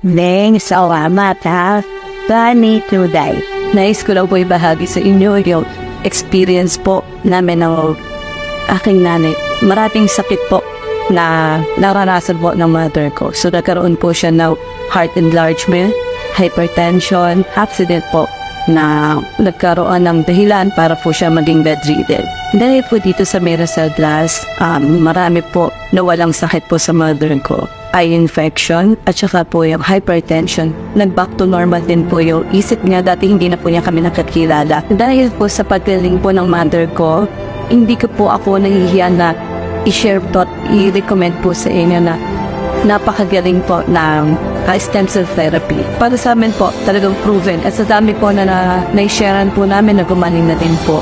Neng, salamat ha. Gani today. Nais ko lang po ibahagi sa inyo yung experience po namin ng aking nanay. Maraming sakit po na naranasan po ng mother ko. So nagkaroon po siya ng heart enlargement, hypertension, accident po na nagkaroon ng dahilan para po siya maging bedridden. Dahil po dito sa Miracel Glass, marami po nawalang sakit po sa mother ko. Eye infection at saka po yung hypertension. Nag-back to normal din po yung isip niya. Dati hindi na po niya kami nakakilala. Dahil po sa paggaling po ng mother ko, hindi ko po ako nahihiya na i-share po at i-recommend po sa inyo na napakagaling po ng stem cell therapy. Para sa amin po, talagang proven. At sa dami po na na-sharean po namin na gumaling na din po.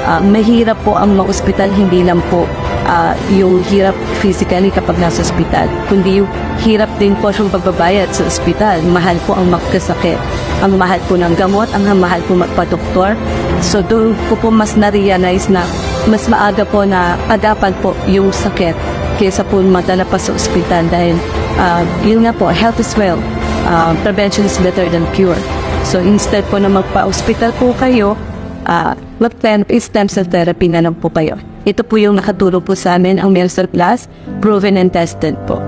Mahirap po ang ma-ospital, hindi lang po yung hirap physically kapag nasa ospital, kundi yung hirap din po yung pagbabayad sa ospital. Mahal po ang magkasakit. Ang mahal po ng gamot, ang mahal po magpa-doktor. So doon ko po mas na-realize na mas maaga po na agapan po yung sakit kaysa po madala pa sa ospital dahil yun nga po, health is wealth. Prevention is better than cure. So instead po na magpa-ospital po kayo, mag-plan stem cell therapy na lang po kayo. Ito po yung nakatulong po sa amin, ang Miracel Glass, proven and tested po.